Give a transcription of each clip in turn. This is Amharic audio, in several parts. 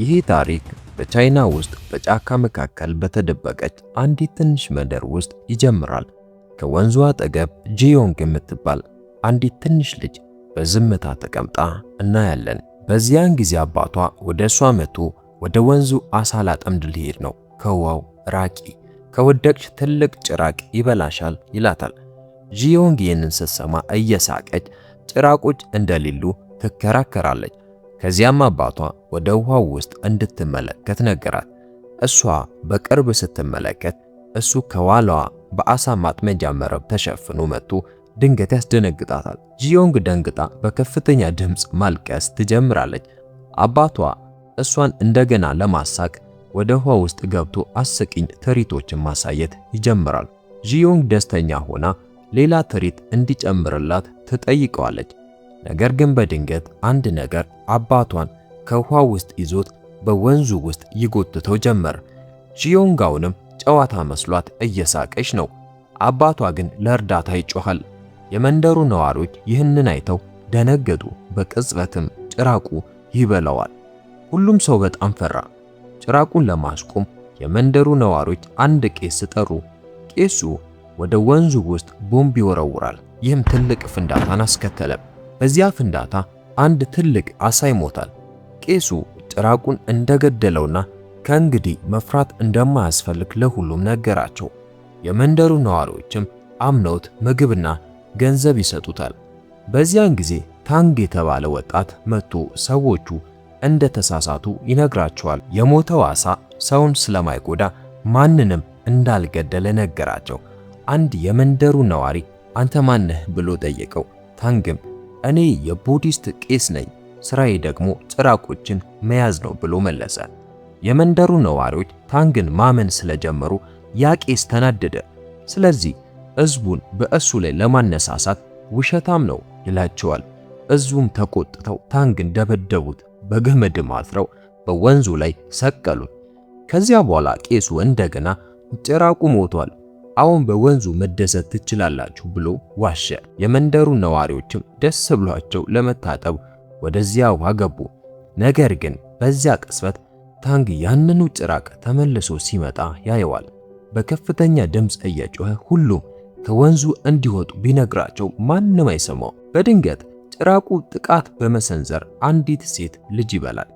ይህ ታሪክ በቻይና ውስጥ በጫካ መካከል በተደበቀች አንዲት ትንሽ መንደር ውስጥ ይጀምራል። ከወንዙ አጠገብ ጂዮንግ የምትባል አንዲት ትንሽ ልጅ በዝምታ ተቀምጣ እናያለን። በዚያን ጊዜ አባቷ ወደ እሷ መጥቶ ወደ ወንዙ አሳ ላጠምድ ሊሄድ ነው፣ ከውሃው ራቂ፣ ከወደቅሽ ትልቅ ጭራቅ ይበላሻል ይላታል። ጂዮንግ ይህንን ስትሰማ እየሳቀች ጭራቆች እንደሌሉ ትከራከራለች። ከዚያም አባቷ ወደ ውሃው ውስጥ እንድትመለከት ነገራት። እሷ በቅርብ ስትመለከት እሱ ከኋላዋ በአሳ ማጥመጃ መረብ ተሸፍኖ መጥቶ ድንገት ያስደነግጣታል። ጂዮንግ ደንግጣ በከፍተኛ ድምፅ ማልቀስ ትጀምራለች። አባቷ እሷን እንደገና ለማሳቅ ወደ ውሃ ውስጥ ገብቶ አስቂኝ ትርኢቶችን ማሳየት ይጀምራል። ጂዮንግ ደስተኛ ሆና ሌላ ትርኢት እንዲጨምርላት ትጠይቀዋለች። ነገር ግን በድንገት አንድ ነገር አባቷን ከውሃ ውስጥ ይዞት በወንዙ ውስጥ ይጎትተው ጀመር። ጂዮንግ አሁንም ጨዋታ መስሏት እየሳቀች ነው። አባቷ ግን ለእርዳታ ይጮኻል። የመንደሩ ነዋሪዎች ይህንን አይተው ደነገጡ። በቅጽበትም ጭራቁ ይበላዋል። ሁሉም ሰው በጣም ፈራ። ጭራቁን ለማስቆም የመንደሩ ነዋሪዎች አንድ ቄስ ጠሩ። ቄሱ ወደ ወንዙ ውስጥ ቦምብ ይወረውራል። ይህም ትልቅ ፍንዳታን አስከተለ። በዚያ ፍንዳታ አንድ ትልቅ አሳ ይሞታል። ቄሱ ጭራቁን እንደገደለውና ከእንግዲህ መፍራት እንደማያስፈልግ ለሁሉም ነገራቸው። የመንደሩ ነዋሪዎችም አምነውት ምግብና ገንዘብ ይሰጡታል። በዚያን ጊዜ ታንግ የተባለ ወጣት መጥቶ ሰዎቹ እንደተሳሳቱ ይነግራቸዋል። የሞተው አሳ ሰውን ስለማይጎዳ ማንንም እንዳልገደለ ነገራቸው። አንድ የመንደሩ ነዋሪ አንተ ማነህ ብሎ ጠየቀው። ታንግም እኔ የቡዲስት ቄስ ነኝ፣ ስራዬ ደግሞ ጭራቆችን መያዝ ነው ብሎ መለሰ። የመንደሩ ነዋሪዎች ታንግን ማመን ስለጀመሩ ያ ቄስ ተናደደ። ስለዚህ ሕዝቡን በእሱ ላይ ለማነሳሳት ውሸታም ነው ይላቸዋል። ሕዝቡም ተቆጥተው ታንግን ደበደቡት፣ በገመድም አስረው በወንዙ ላይ ሰቀሉት። ከዚያ በኋላ ቄሱ እንደገና ጭራቁ ሞቷል፣ አሁን በወንዙ መደሰት ትችላላችሁ ብሎ ዋሸ። የመንደሩ ነዋሪዎችም ደስ ብሏቸው ለመታጠብ ወደዚያ ውሃ ገቡ። ነገር ግን በዚያ ቅጽበት ታንግ ያንኑ ጭራቅ ተመልሶ ሲመጣ ያየዋል። በከፍተኛ ድምፅ እየጮኸ ሁሉም ከወንዙ እንዲወጡ ቢነግራቸው ማንም አይሰማው። በድንገት ጭራቁ ጥቃት በመሰንዘር አንዲት ሴት ልጅ ይበላል።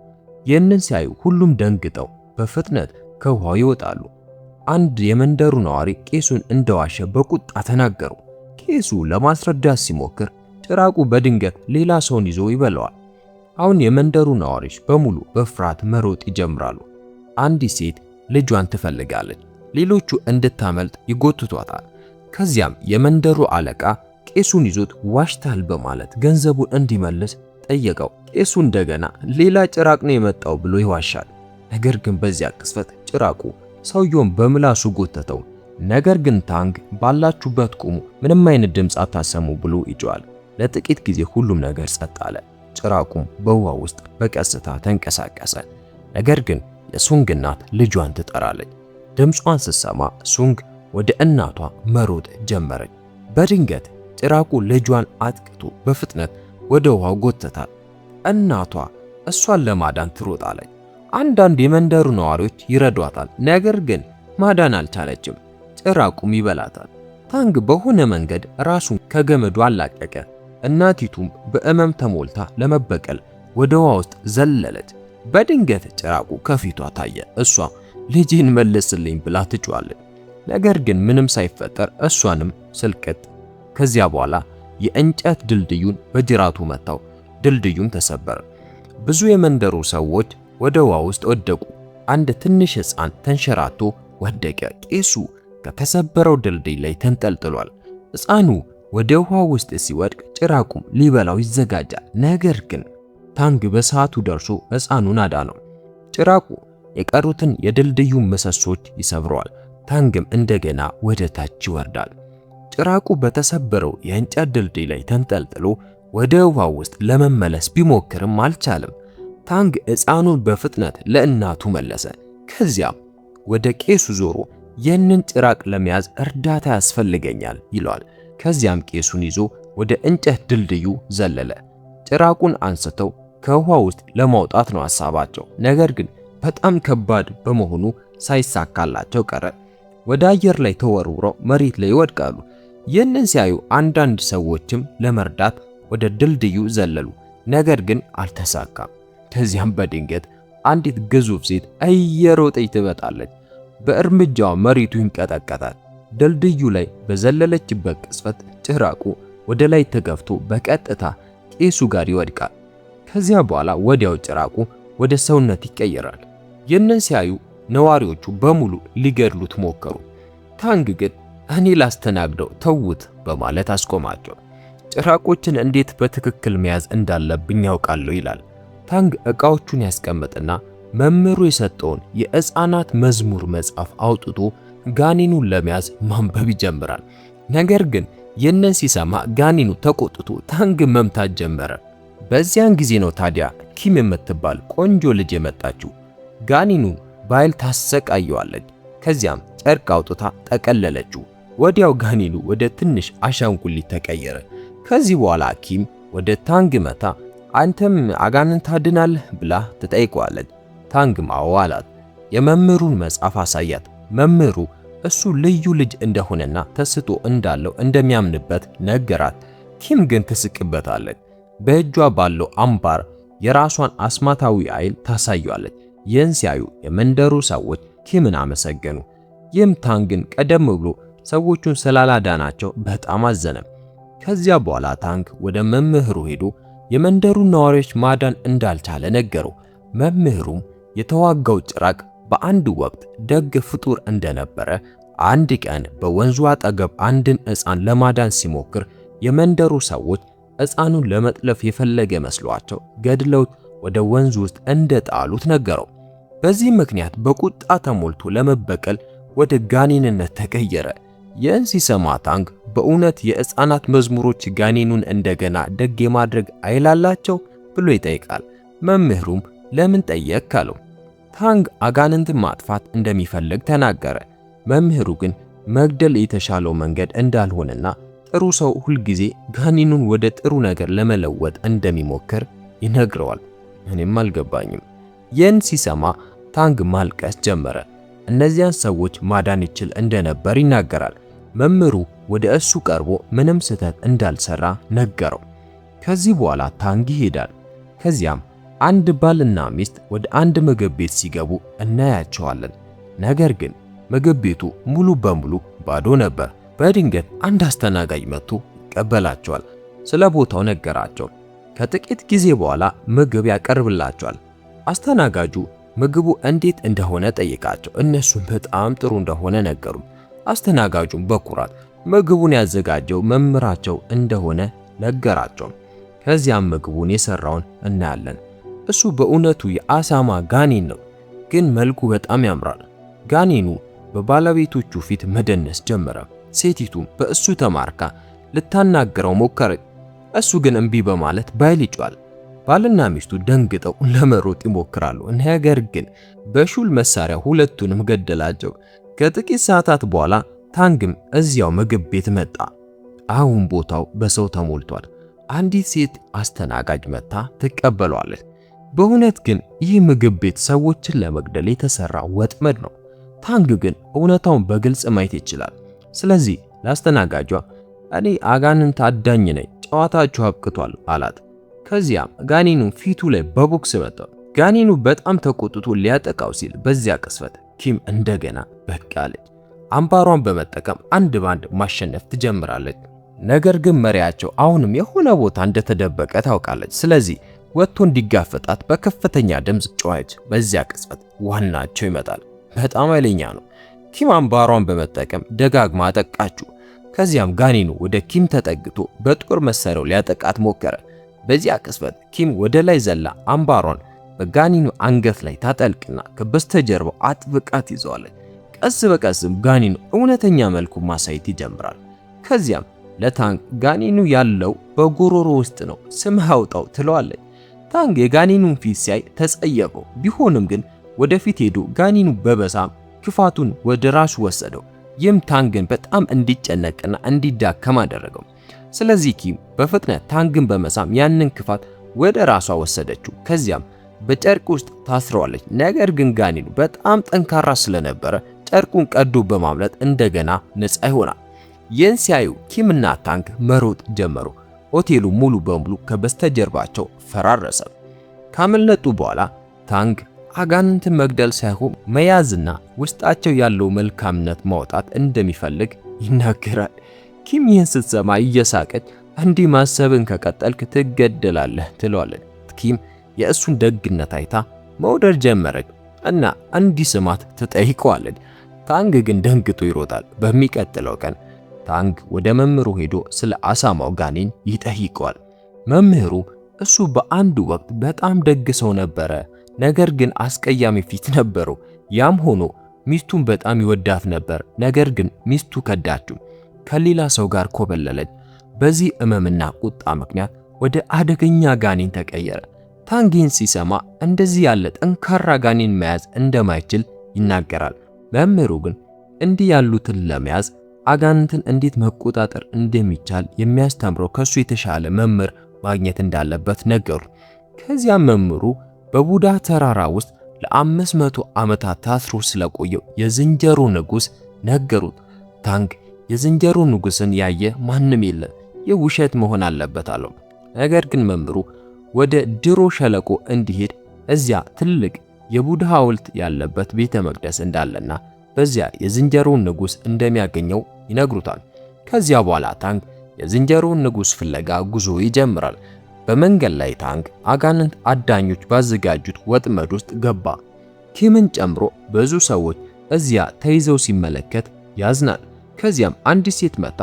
ይህንን ሲያዩ ሁሉም ደንግጠው በፍጥነት ከውሃው ይወጣሉ። አንድ የመንደሩ ነዋሪ ቄሱን እንደዋሸ በቁጣ ተናገሩ። ቄሱ ለማስረዳት ሲሞክር ጭራቁ በድንገት ሌላ ሰውን ይዞ ይበላዋል። አሁን የመንደሩ ነዋሪዎች በሙሉ በፍርሃት መሮጥ ይጀምራሉ። አንዲት ሴት ልጇን ትፈልጋለች። ሌሎቹ እንድታመልጥ ይጎትቷታል። ከዚያም የመንደሩ አለቃ ቄሱን ይዞት ዋሽታል በማለት ገንዘቡን እንዲመልስ ጠየቀው። ቄሱ እንደገና ሌላ ጭራቅ ነው የመጣው ብሎ ይዋሻል። ነገር ግን በዚያ ቅጽበት ጭራቁ ሰውየውን በምላሱ ጎተተው። ነገር ግን ታንግ ባላችሁበት ቁሙ፣ ምንም አይነት ድምፅ አታሰሙ ብሎ ይጮሃል። ለጥቂት ጊዜ ሁሉም ነገር ጸጥ አለ። ጭራቁም በውሃ ውስጥ በቀስታ ተንቀሳቀሰ። ነገር ግን የሱንግ እናት ልጇን ትጠራለች። ድምጿን ስትሰማ ሱንግ ወደ እናቷ መሮጥ ጀመረች። በድንገት ጭራቁ ልጇን አጥቅቶ በፍጥነት ወደ ውሃው ጎተታል። እናቷ እሷን ለማዳን ትሮጣለች። አንዳንድ የመንደሩ ነዋሪዎች ይረዷታል። ነገር ግን ማዳን አልቻለችም። ጭራቁም ይበላታል። ታንግ በሆነ መንገድ ራሱን ከገመዱ አላቀቀ። እናቲቱም በእመም ተሞልታ ለመበቀል ወደ ውሃ ውስጥ ዘለለች። በድንገት ጭራቁ ከፊቷ ታየ። እሷ ልጄን መልስልኝ ብላ ትጮኻለች። ነገር ግን ምንም ሳይፈጠር እሷንም ስልቅጥ። ከዚያ በኋላ የእንጨት ድልድዩን በጅራቱ መታው። ድልድዩም ተሰበረ። ብዙ የመንደሩ ሰዎች ወደ ውሃ ውስጥ ወደቁ። አንድ ትንሽ ሕፃን ተንሸራቶ ወደቀ። ቄሱ ከተሰበረው ድልድይ ላይ ተንጠልጥሏል። ሕፃኑ ወደ ውሃ ውስጥ ሲወድቅ ጭራቁም ሊበላው ይዘጋጃል። ነገር ግን ታንግ በሰዓቱ ደርሶ ሕፃኑን አዳነው። ጭራቁ የቀሩትን የድልድዩን ምሰሶች ይሰብረዋል። ታንግም እንደገና ወደ ታች ይወርዳል። ጭራቁ በተሰበረው የእንጨት ድልድይ ላይ ተንጠልጥሎ ወደ ውሃ ውስጥ ለመመለስ ቢሞክርም አልቻለም። ታንግ ሕፃኑን በፍጥነት ለእናቱ መለሰ። ከዚያም ወደ ቄሱ ዞሮ ይህንን ጭራቅ ለመያዝ እርዳታ ያስፈልገኛል ይለዋል። ከዚያም ቄሱን ይዞ ወደ እንጨት ድልድዩ ዘለለ። ጭራቁን አንስተው ከውሃ ውስጥ ለማውጣት ነው ሐሳባቸው። ነገር ግን በጣም ከባድ በመሆኑ ሳይሳካላቸው ቀረ። ወደ አየር ላይ ተወርውረው መሬት ላይ ይወድቃሉ። ይህንን ሲያዩ አንዳንድ ሰዎችም ለመርዳት ወደ ድልድዩ ዘለሉ። ነገር ግን አልተሳካም። ከዚያም በድንገት አንዲት ግዙፍ ሴት እየሮጠች ትመጣለች። በእርምጃዋ መሬቱ ይንቀጠቀጣል። ድልድዩ ላይ በዘለለችበት ቅጽበት ጭራቁ ወደ ላይ ተገፍቶ በቀጥታ ቄሱ ጋር ይወድቃል። ከዚያ በኋላ ወዲያው ጭራቁ ወደ ሰውነት ይቀየራል። ይህንን ሲያዩ ነዋሪዎቹ በሙሉ ሊገድሉት ሞከሩ። ታንግ ግን እኔ ላስተናግደው ተውት በማለት አስቆማቸው። ጭራቆችን እንዴት በትክክል መያዝ እንዳለብኝ ያውቃለሁ ይላል። ታንግ ዕቃዎቹን ያስቀምጥና መምህሩ የሰጠውን የሕፃናት መዝሙር መጽሐፍ አውጥቶ ጋኔኑን ለመያዝ ማንበብ ይጀምራል። ነገር ግን ይህንን ሲሰማ ጋኔኑ ተቆጥቶ ታንግ መምታት ጀመረ። በዚያን ጊዜ ነው ታዲያ ኪም የምትባል ቆንጆ ልጅ የመጣችው። ጋኔኑን በኃይል ታሰቃየዋለች። ከዚያም ጨርቅ አውጥታ ጠቀለለችው። ወዲያው ጋኔኑ ወደ ትንሽ አሻንጉሊት ተቀየረ። ከዚህ በኋላ ኪም ወደ ታንግ መታ አንተም አጋንንት ታድናለህ ብላ ትጠይቀዋለች። ታንግም አዎ አላት። የመምህሩን መጽሐፍ አሳያት። መምህሩ እሱ ልዩ ልጅ እንደሆነና ተስጦ እንዳለው እንደሚያምንበት ነገራት። ኪም ግን ትስቅበታለች። በእጇ ባለው አምባር የራሷን አስማታዊ ኃይል ታሳያለች። ይህን ሲያዩ የመንደሩ ሰዎች ኪምን አመሰገኑ። ይህም ታንግን ቀደም ብሎ ሰዎቹን ስላላዳናቸው በጣም አዘነ። ከዚያ በኋላ ታንግ ወደ መምህሩ ሄዶ የመንደሩን ነዋሪዎች ማዳን እንዳልቻለ ነገረው። መምህሩም የተዋጋው ጭራቅ በአንድ ወቅት ደግ ፍጡር እንደነበረ፣ አንድ ቀን በወንዙ አጠገብ አንድን ሕፃን ለማዳን ሲሞክር የመንደሩ ሰዎች ሕፃኑን ለመጥለፍ የፈለገ መስሏቸው ገድለውት ወደ ወንዙ ውስጥ እንደጣሉት ነገረው። በዚህ ምክንያት በቁጣ ተሞልቶ ለመበቀል ወደ ጋኔንነት ተቀየረ። ይህን ሲሰማ ታንግ በእውነት የሕፃናት መዝሙሮች ጋኔኑን እንደገና ደግ የማድረግ ኃይል አላቸው ብሎ ይጠይቃል። መምህሩም ለምን ጠየቅ አለው። ታንግ አጋንንትን ማጥፋት እንደሚፈልግ ተናገረ። መምህሩ ግን መግደል የተሻለው መንገድ እንዳልሆነና ጥሩ ሰው ሁልጊዜ ጋኔኑን ወደ ጥሩ ነገር ለመለወጥ እንደሚሞክር ይነግረዋል። እኔም አልገባኝም። ይህን ሲሰማ ታንግ ማልቀስ ጀመረ። እነዚያን ሰዎች ማዳን ይችል እንደነበር ይናገራል። መምህሩ ወደ እሱ ቀርቦ ምንም ስህተት እንዳልሰራ ነገረው። ከዚህ በኋላ ታንግ ይሄዳል። ከዚያም አንድ ባልና ሚስት ወደ አንድ ምግብ ቤት ሲገቡ እናያቸዋለን። ነገር ግን ምግብ ቤቱ ሙሉ በሙሉ ባዶ ነበር። በድንገት አንድ አስተናጋጅ መጥቶ ይቀበላቸዋል። ስለ ቦታው ነገራቸው። ከጥቂት ጊዜ በኋላ ምግብ ያቀርብላቸዋል። አስተናጋጁ ምግቡ እንዴት እንደሆነ ጠይቃቸው። እነሱም በጣም ጥሩ እንደሆነ ነገሩ። አስተናጋጁም በኩራት ምግቡን ያዘጋጀው መምህራቸው እንደሆነ ነገራቸው። ከዚያም ምግቡን የሰራውን እናያለን። እሱ በእውነቱ የአሳማ ጋኔን ነው፣ ግን መልኩ በጣም ያምራል። ጋኔኑ በባለቤቶቹ ፊት መደነስ ጀመረ። ሴቲቱም በእሱ ተማርካ ልታናገረው ሞከረች። እሱ ግን እምቢ በማለት ባይል ይጯል። ባልና ሚስቱ ደንግጠው ለመሮጥ ይሞክራሉ። ነገር ግን በሹል መሳሪያ ሁለቱንም ገደላቸው። ከጥቂት ሰዓታት በኋላ ታንግም እዚያው ምግብ ቤት መጣ። አሁን ቦታው በሰው ተሞልቷል። አንዲት ሴት አስተናጋጅ መታ ትቀበሏለች። በእውነት ግን ይህ ምግብ ቤት ሰዎችን ለመግደል የተሰራ ወጥመድ ነው። ታንግ ግን እውነታውን በግልጽ ማየት ይችላል። ስለዚህ ለአስተናጋጇ እኔ አጋንንት አዳኝ ነኝ፣ ጨዋታችሁ አብቅቷል አላት። ከዚያም ጋኔኑን ፊቱ ላይ በቦክስ መታው። ጋኔኑ በጣም ተቆጥቶ ሊያጠቃው ሲል በዚያ ቅስፈት ኪም እንደገና በቃ አለች። አምባሯን በመጠቀም አንድ ባንድ ማሸነፍ ትጀምራለች። ነገር ግን መሪያቸው አሁንም የሆነ ቦታ እንደተደበቀ ታውቃለች። ስለዚህ ወጥቶ እንዲጋፈጣት በከፍተኛ ድምፅ ጮኸች። በዚያ ቅጽበት ዋናቸው ይመጣል። በጣም ኃይለኛ ነው። ኪም አምባሯን በመጠቀም ደጋግማ አጠቃችው። ከዚያም ጋኔኑ ወደ ኪም ተጠግቶ በጦር መሳሪያው ሊያጠቃት ሞከረ። በዚያ ቅጽበት ኪም ወደ ላይ ዘላ አምባሯን በጋኔኑ አንገት ላይ ታጠልቅና ከበስተጀርባው አጥብቃት ይዘዋለች። ቀስ በቀስም ጋኔኑ እውነተኛ መልኩ ማሳየት ይጀምራል። ከዚያም ለታንግ ጋኔኑ ያለው በጉሮሮ ውስጥ ነው፣ ስምህ አውጣው ትለዋለች። ታንግ የጋኔኑን ፊት ሲያይ ተጸየፈው። ቢሆንም ግን ወደፊት ሄዶ ጋኔኑ በበሳም ክፋቱን ወደ ራሱ ወሰደው። ይህም ታንግን በጣም እንዲጨነቅና እንዲዳከም አደረገው። ስለዚህ ኪም በፍጥነት ታንግን በመሳም ያንን ክፋት ወደ ራሷ ወሰደችው። ከዚያም በጨርቅ ውስጥ ታስረዋለች። ነገር ግን ጋኔኑ በጣም ጠንካራ ስለነበረ ጨርቁን ቀዶ በማምለጥ እንደገና ነፃ ይሆናል። ይህን ሲያዩ ኪምና ታንግ መሮጥ ጀመሩ። ሆቴሉ ሙሉ በሙሉ ከበስተጀርባቸው ፈራረሰ። ካመለጡ በኋላ ታንግ አጋንንትን መግደል ሳይሆን መያዝና ውስጣቸው ያለው መልካምነት ማውጣት እንደሚፈልግ ይናገራል። ኪም ይህን ስትሰማ እየሳቀች እንዲህ ማሰብን ከቀጠልክ ትገደላለህ ትለዋለች። ኪም የእሱን ደግነት አይታ መውደድ ጀመረች እና እንዲስማት ትጠይቀዋለች። ታንግ ግን ደንግጦ ይሮጣል። በሚቀጥለው ቀን ታንግ ወደ መምህሩ ሄዶ ስለ አሳማው ጋኔን ይጠይቀዋል። መምህሩ እሱ በአንድ ወቅት በጣም ደግ ሰው ነበረ፣ ነገር ግን አስቀያሚ ፊት ነበረው። ያም ሆኖ ሚስቱን በጣም ይወዳት ነበር። ነገር ግን ሚስቱ ከዳችው፣ ከሌላ ሰው ጋር ኮበለለች። በዚህ እመምና ቁጣ ምክንያት ወደ አደገኛ ጋኔን ተቀየረ። ታንጊን ሲሰማ እንደዚህ ያለ ጠንካራ ጋኔን መያዝ እንደማይችል ይናገራል። መምህሩ ግን እንዲህ ያሉትን ለመያዝ አጋንንትን እንዴት መቆጣጠር እንደሚቻል የሚያስተምረው ከሱ የተሻለ መምህር ማግኘት እንዳለበት ነገሩ። ከዚያም መምህሩ በቡዳ ተራራ ውስጥ ለ500 ዓመታት ታስሮ ስለቆየው የዝንጀሮ ንጉስ ነገሩት። ታንግ የዝንጀሮ ንጉስን ያየ ማንም የለም፣ ይህ ውሸት መሆን አለበት አለው። ነገር ግን መምህሩ ወደ ድሮ ሸለቆ እንዲሄድ እዚያ ትልቅ የቡዳ ሐውልት ያለበት ቤተ መቅደስ እንዳለና በዚያ የዝንጀሮን ንጉስ እንደሚያገኘው ይነግሩታል። ከዚያ በኋላ ታንግ የዝንጀሮን ንጉስ ፍለጋ ጉዞ ይጀምራል። በመንገድ ላይ ታንግ አጋንንት አዳኞች ባዘጋጁት ወጥመድ ውስጥ ገባ። ኪምን ጨምሮ ብዙ ሰዎች እዚያ ተይዘው ሲመለከት ያዝናል። ከዚያም አንዲት ሴት መጣ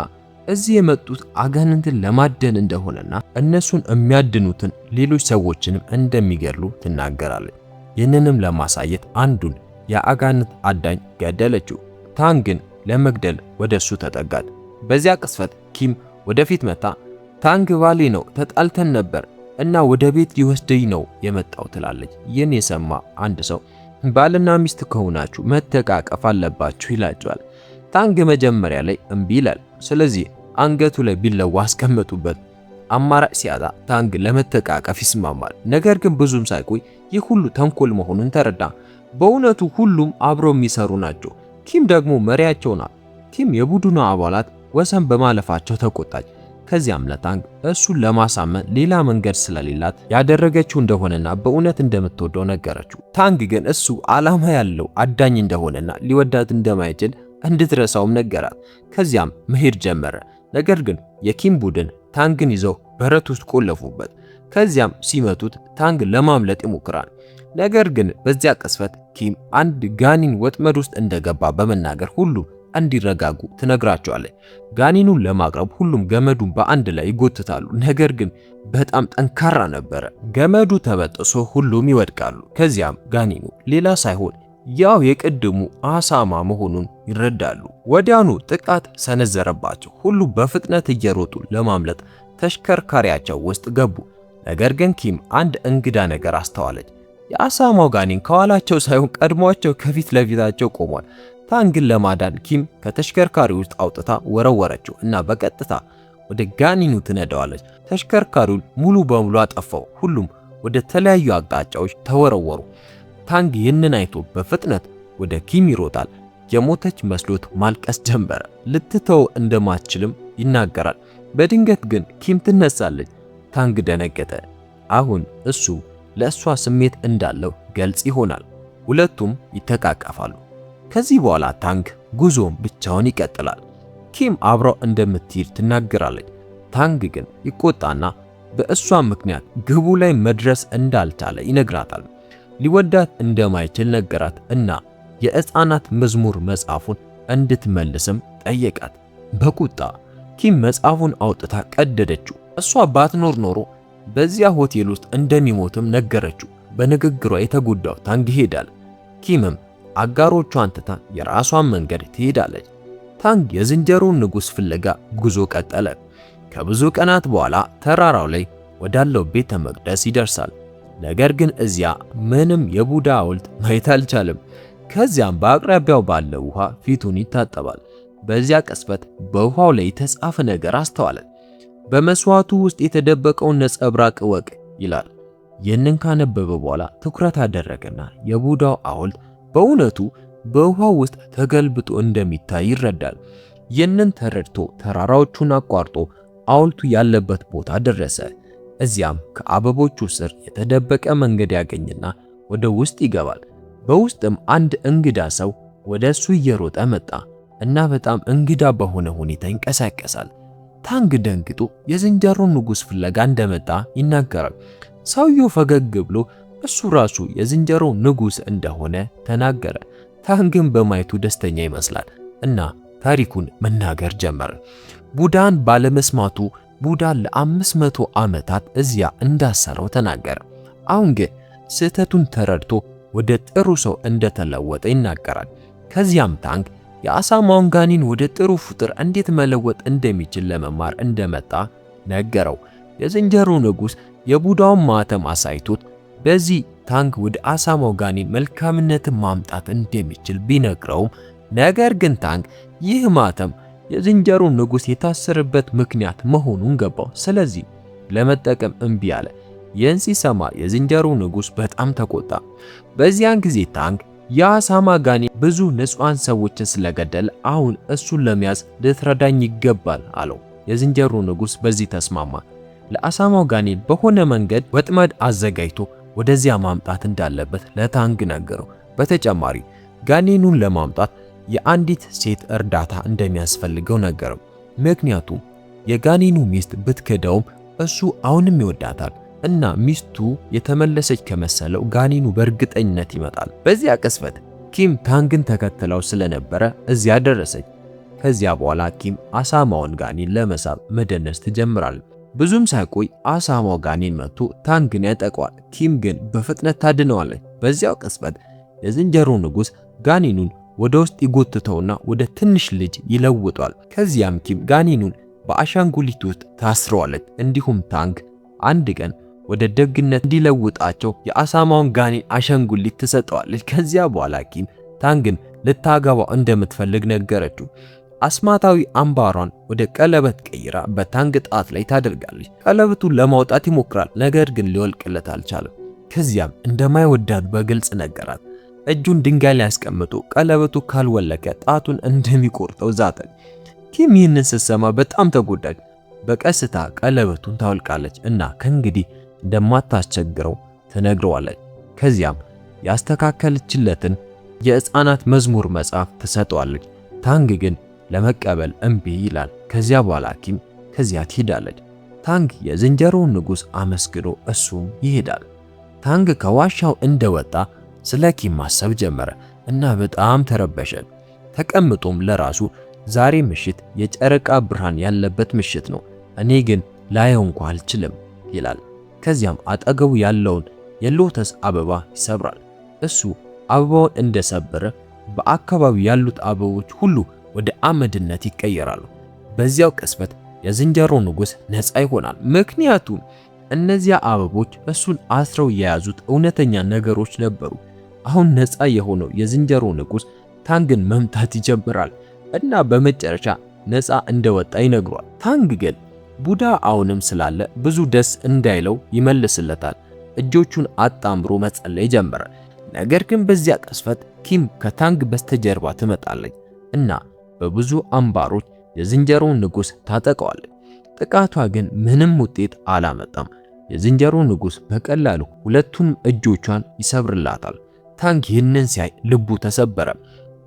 እዚህ የመጡት አጋንንትን ለማደን እንደሆነና እነሱን የሚያድኑትን ሌሎች ሰዎችንም እንደሚገድሉ ትናገራለች። ይህንንም ለማሳየት አንዱን የአጋንንት አዳኝ ገደለችው። ታንግን ለመግደል ወደሱ ተጠጋት። በዚያ ቅስፈት ኪም ወደፊት መጣ። ታንግ ባሌ ነው፣ ተጣልተን ነበር እና ወደ ቤት ሊወስደኝ ነው የመጣው ትላለች። ይህን የሰማ አንድ ሰው ባልና ሚስት ከሆናችሁ መተቃቀፍ አለባችሁ ይላቸዋል። ታንግ መጀመሪያ ላይ እምቢ ይላል። ስለዚህ አንገቱ ላይ ቢላዋ አስቀመጡበት። አማራጭ ሲያጣ ታንግ ለመተቃቀፍ ይስማማል። ነገር ግን ብዙም ሳይቆይ ይህ ሁሉ ተንኮል መሆኑን ተረዳ። በእውነቱ ሁሉም አብረው የሚሰሩ ናቸው። ኪም ደግሞ መሪያቸው ናት። ኪም የቡድኑ አባላት ወሰን በማለፋቸው ተቆጣች። ከዚያም ለታንግ እሱን ለማሳመን ሌላ መንገድ ስለሌላት ያደረገችው እንደሆነና በእውነት እንደምትወደው ነገረችው። ታንግ ግን እሱ ዓላማ ያለው አዳኝ እንደሆነና ሊወዳት እንደማይችል እንድትረሳውም ነገራት። ከዚያም መሄድ ጀመረ። ነገር ግን የኪም ቡድን ታንግን ይዘው በረት ውስጥ ቆለፉበት። ከዚያም ሲመቱት ታንግ ለማምለጥ ይሞክራል። ነገር ግን በዚያ ቅስፈት ኪም አንድ ጋኒን ወጥመድ ውስጥ እንደገባ በመናገር ሁሉም እንዲረጋጉ ትነግራቸዋለች። ጋኒኑን ለማቅረብ ሁሉም ገመዱን በአንድ ላይ ይጎትታሉ። ነገር ግን በጣም ጠንካራ ነበረ። ገመዱ ተበጥሶ ሁሉም ይወድቃሉ። ከዚያም ጋኒኑ ሌላ ሳይሆን ያው የቅድሙ አሳማ መሆኑን ይረዳሉ። ወዲያኑ ጥቃት ሰነዘረባቸው። ሁሉም በፍጥነት እየሮጡ ለማምለጥ ተሽከርካሪያቸው ውስጥ ገቡ። ነገር ግን ኪም አንድ እንግዳ ነገር አስተዋለች። የአሳማው ጋኒን ከኋላቸው ሳይሆን ቀድሟቸው ከፊት ለፊታቸው ቆሟል። ታንግን ለማዳን ኪም ከተሽከርካሪ ውስጥ አውጥታ ወረወረችው እና በቀጥታ ወደ ጋኒኑ ትነዳዋለች። ተሽከርካሪውን ሙሉ በሙሉ አጠፋው። ሁሉም ወደ ተለያዩ አቅጣጫዎች ተወረወሩ። ታንግ ይህንን አይቶ በፍጥነት ወደ ኪም ይሮጣል። የሞተች መስሎት ማልቀስ ጀመረ። ልትተው እንደማትችልም ይናገራል። በድንገት ግን ኪም ትነሳለች። ታንግ ደነገጠ። አሁን እሱ ለእሷ ስሜት እንዳለው ገልጽ ይሆናል። ሁለቱም ይተቃቀፋሉ። ከዚህ በኋላ ታንግ ጉዞውን ብቻውን ይቀጥላል። ኪም አብራው እንደምትሄድ ትናገራለች። ታንግ ግን ይቆጣና በእሷ ምክንያት ግቡ ላይ መድረስ እንዳልቻለ ይነግራታል። ሊወዳት እንደማይችል ነገራት እና የሕፃናት መዝሙር መጽሐፉን እንድትመልስም ጠየቃት። በቁጣ ኪም መጽሐፉን አውጥታ ቀደደችው። እሷ ባትኖር ኖሮ በዚያ ሆቴል ውስጥ እንደሚሞትም ነገረችው። በንግግሯ የተጎዳው ታንግ ይሄዳል። ኪምም አጋሮቿን ትታ የራሷን መንገድ ትሄዳለች። ታንግ የዝንጀሮውን ንጉስ ፍለጋ ጉዞ ቀጠለ። ከብዙ ቀናት በኋላ ተራራው ላይ ወዳለው ቤተ መቅደስ ይደርሳል። ነገር ግን እዚያ ምንም የቡዳ ሐውልት ማየት አልቻለም። ከዚያም በአቅራቢያው ባለ ውሃ ፊቱን ይታጠባል። በዚያ ቅጽበት በውሃው ላይ የተጻፈ ነገር አስተዋለ። በመስዋዕቱ ውስጥ የተደበቀውን ነጸብራቅ እወቅ ይላል። ይህንን ካነበበ በኋላ ትኩረት አደረገና የቡዳው ሐውልት በእውነቱ በውሃው ውስጥ ተገልብጦ እንደሚታይ ይረዳል። ይህንን ተረድቶ ተራራዎቹን አቋርጦ ሐውልቱ ያለበት ቦታ ደረሰ። እዚያም ከአበቦቹ ስር የተደበቀ መንገድ ያገኝና ወደ ውስጥ ይገባል። በውስጥም አንድ እንግዳ ሰው ወደ እሱ እየሮጠ መጣ እና በጣም እንግዳ በሆነ ሁኔታ ይንቀሳቀሳል። ታንግ ደንግጦ የዝንጀሮ ንጉሥ ፍለጋ እንደመጣ ይናገራል። ሰውየው ፈገግ ብሎ እሱ ራሱ የዝንጀሮ ንጉሥ እንደሆነ ተናገረ። ታንግን በማየቱ ደስተኛ ይመስላል እና ታሪኩን መናገር ጀመረ። ቡዳን ባለመስማቱ ቡዳ ለ500 ዓመታት እዚያ እንዳሰረው ተናገረ። አሁን ግን ስህተቱን ተረድቶ ወደ ጥሩ ሰው እንደተለወጠ ይናገራል። ከዚያም ታንግ የአሳማውን ጋኔን ወደ ጥሩ ፍጡር እንዴት መለወጥ እንደሚችል ለመማር እንደመጣ ነገረው። የዝንጀሮ ንጉሥ የቡዳውን ማህተም አሳይቶት በዚህ ታንግ ወደ አሳማው ጋኔን መልካምነትን ማምጣት እንደሚችል ቢነግረውም ነገር ግን ታንግ ይህ ማህተም የዝንጀሮ ንጉሥ የታሰረበት ምክንያት መሆኑን ገባው። ስለዚህ ለመጠቀም እምቢ አለ። ይህን ሲሰማ የዝንጀሮ ንጉሥ በጣም ተቆጣ። በዚያን ጊዜ ታንግ የአሳማ ጋኔን ብዙ ንጹሃን ሰዎችን ስለገደለ አሁን እሱን ለመያዝ ልትረዳኝ ይገባል አለው። የዝንጀሮ ንጉሥ በዚህ ተስማማ። ለአሳማው ጋኔን በሆነ መንገድ ወጥመድ አዘጋጅቶ ወደዚያ ማምጣት እንዳለበት ለታንግ ነገረው። በተጨማሪ ጋኔኑን ለማምጣት የአንዲት ሴት እርዳታ እንደሚያስፈልገው ነገረው። ምክንያቱም የጋኔኑ ሚስት ብትክደውም እሱ አሁንም ይወዳታል እና ሚስቱ የተመለሰች ከመሰለው ጋኔኑ በእርግጠኝነት ይመጣል። በዚያ ቅስፈት ኪም ታንግን ተከትለው ስለነበረ እዚያ ደረሰች። ከዚያ በኋላ ኪም አሳማውን ጋኔን ለመሳብ መደነስ ትጀምራለች። ብዙም ሳይቆይ አሳማው ጋኔን መጥቶ ታንግን ያጠቀዋል። ኪም ግን በፍጥነት ታድነዋለች። በዚያው ቅስፈት የዝንጀሮ ንጉሥ ጋኔኑን ወደ ውስጥ ይጎትተውና ወደ ትንሽ ልጅ ይለውጧል። ከዚያም ኪም ጋኔኑን በአሻንጉሊት ውስጥ ታስረዋለች። እንዲሁም ታንግ አንድ ቀን ወደ ደግነት እንዲለውጣቸው የአሳማውን ጋኔን አሻንጉሊት ትሰጠዋለች። ከዚያ በኋላ ኪም ታንግን ልታገባው እንደምትፈልግ ነገረችው። አስማታዊ አምባሯን ወደ ቀለበት ቀይራ በታንግ ጣት ላይ ታደርጋለች። ቀለበቱን ለማውጣት ይሞክራል፣ ነገር ግን ሊወልቅለት አልቻለም። ከዚያም እንደማይወዳት በግልጽ ነገራት። እጁን ድንጋይ ላይ አስቀምጦ ቀለበቱ ካልወለቀ ጣቱን እንደሚቆርጠው ዛተ። ኪም ይህንን ስትሰማ በጣም ተጎዳች። በቀስታ ቀለበቱን ታወልቃለች እና ከእንግዲህ እንደማታስቸግረው ትነግረዋለች። ከዚያም ያስተካከለችለትን የሕፃናት መዝሙር መጽሐፍ ትሰጠዋለች። ታንግ ግን ለመቀበል እምቢ ይላል። ከዚያ በኋላ ኪም ከዚያ ትሄዳለች። ታንግ የዝንጀሮውን ንጉሥ አመስግኖ እሱም ይሄዳል። ታንግ ከዋሻው እንደወጣ ስለ ኪም ማሰብ ጀመረ እና በጣም ተረበሸ። ተቀምጦም ለራሱ ዛሬ ምሽት የጨረቃ ብርሃን ያለበት ምሽት ነው፣ እኔ ግን ላየው እንኳን አልችልም ይላል። ከዚያም አጠገቡ ያለውን የሎተስ አበባ ይሰብራል። እሱ አበባውን እንደሰበረ በአካባቢው ያሉት አበቦች ሁሉ ወደ አመድነት ይቀየራሉ። በዚያው ቅስበት የዝንጀሮ ንጉሥ ነፃ ይሆናል። ምክንያቱም እነዚያ አበቦች እሱን አስረው የያዙት እውነተኛ ነገሮች ነበሩ። አሁን ነፃ የሆነው የዝንጀሮ ንጉሥ ታንግን መምታት ይጀምራል እና በመጨረሻ ነፃ እንደወጣ ይነግሯል። ታንግ ግን ቡዳ አሁንም ስላለ ብዙ ደስ እንዳይለው ይመልስለታል። እጆቹን አጣምሮ መጸለይ ጀመረ። ነገር ግን በዚያ ቅስፈት ኪም ከታንግ በስተጀርባ ትመጣለች እና በብዙ አምባሮች የዝንጀሮውን ንጉሥ ታጠቀዋለች። ጥቃቷ ግን ምንም ውጤት አላመጣም። የዝንጀሮ ንጉሥ በቀላሉ ሁለቱንም እጆቿን ይሰብርላታል። ታንግ ይህንን ሲያይ ልቡ ተሰበረ።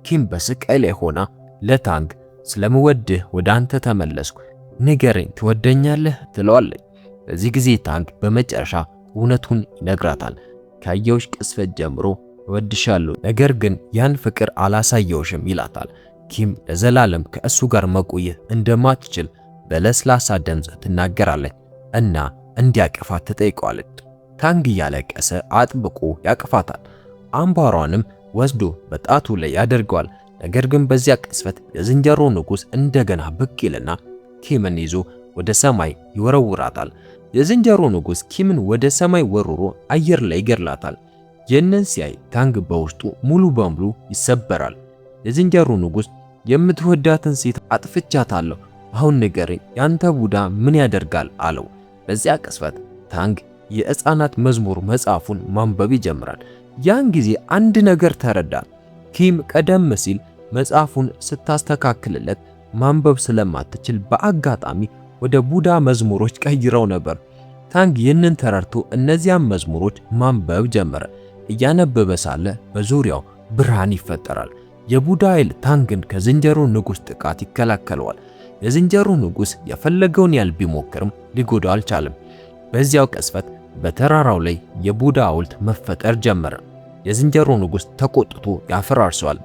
ኪም በስቃይ ላይ ሆና ለታንግ ስለምወድህ ወደ አንተ ተመለስኩ፣ ንገረኝ ትወደኛለህ ትለዋለች። በዚህ ጊዜ ታንግ በመጨረሻ እውነቱን ይነግራታል። ካየሁሽ ቅስፈት ጀምሮ እወድሻለሁ፣ ነገር ግን ያን ፍቅር አላሳየውሽም ይላታል። ኪም ለዘላለም ከእሱ ጋር መቆየት እንደማትችል በለስላሳ ድምፅ ትናገራለች እና እንዲያቅፋት ትጠይቀዋለች። ታንግ እያለቀሰ አጥብቆ ያቅፋታል። አምባሯንም ወስዶ በጣቱ ላይ ያደርገዋል። ነገር ግን በዚያ ቅስፈት የዝንጀሮ ንጉሥ እንደገና ብቅ ይልና ኪምን ይዞ ወደ ሰማይ ይወረውራታል። የዝንጀሮ ንጉሥ ኪምን ወደ ሰማይ ወርውሮ አየር ላይ ይገድላታል። ይህንን ሲያይ ታንግ በውስጡ ሙሉ በሙሉ ይሰበራል። የዝንጀሮ ንጉሥ የምትወዳትን ሴት አጥፍቻታለሁ፣ አሁን ንገረኝ ያንተ ቡዳ ምን ያደርጋል አለው። በዚያ ቅስፈት ታንግ የሕፃናት መዝሙር መጽሐፉን ማንበብ ይጀምራል። ያን ጊዜ አንድ ነገር ተረዳ። ኪም ቀደም ሲል መጽሐፉን ስታስተካክልለት ማንበብ ስለማትችል በአጋጣሚ ወደ ቡዳ መዝሙሮች ቀይረው ነበር። ታንግ ይህንን ተረድቶ እነዚያን መዝሙሮች ማንበብ ጀመረ። እያነበበ ሳለ በዙሪያው ብርሃን ይፈጠራል። የቡዳ ኃይል ታንግን ከዝንጀሮ ንጉሥ ጥቃት ይከላከለዋል። የዝንጀሮ ንጉሥ የፈለገውን ያህል ቢሞክርም ሊጎዳው አልቻለም። በዚያው ቅጽበት በተራራው ላይ የቡዳ ሐውልት መፈጠር ጀመረ። የዝንጀሮ ንጉሥ ተቆጥቶ ያፈራርሰዋል።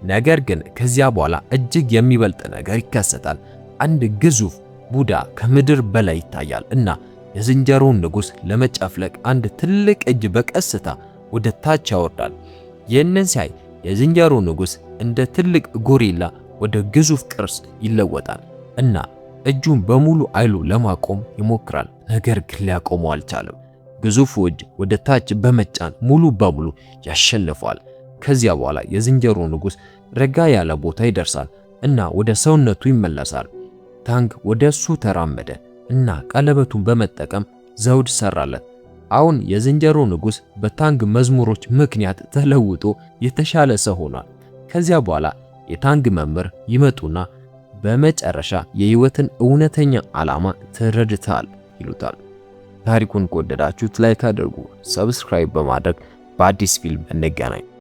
ነገር ግን ከዚያ በኋላ እጅግ የሚበልጥ ነገር ይከሰታል። አንድ ግዙፍ ቡዳ ከምድር በላይ ይታያል እና የዝንጀሮውን ንጉሥ ለመጨፍለቅ አንድ ትልቅ እጅ በቀስታ ወደ ታች ያወርዳል። ይህንን ሲያይ የዝንጀሮ ንጉሥ እንደ ትልቅ ጎሪላ ወደ ግዙፍ ቅርስ ይለወጣል እና እጁን በሙሉ ኃይሉ ለማቆም ይሞክራል። ነገር ግን ሊያቆመው አልቻለም። ግዙፉ እጅ ወደ ታች በመጫን ሙሉ በሙሉ ያሸንፈዋል። ከዚያ በኋላ የዝንጀሮ ንጉሥ ረጋ ያለ ቦታ ይደርሳል እና ወደ ሰውነቱ ይመለሳል። ታንግ ወደ እሱ ተራመደ እና ቀለበቱን በመጠቀም ዘውድ ሰራለት። አሁን የዝንጀሮ ንጉሥ በታንግ መዝሙሮች ምክንያት ተለውጦ የተሻለ ሰው ሆኗል። ከዚያ በኋላ የታንግ መምህር ይመጡና በመጨረሻ የህይወትን እውነተኛ ዓላማ ተረድተሃል ይሉታል። ታሪኩን ከወደዳችሁት ላይክ አድርጉ፣ ሰብስክራይብ በማድረግ በአዲስ ፊልም እንገናኝ።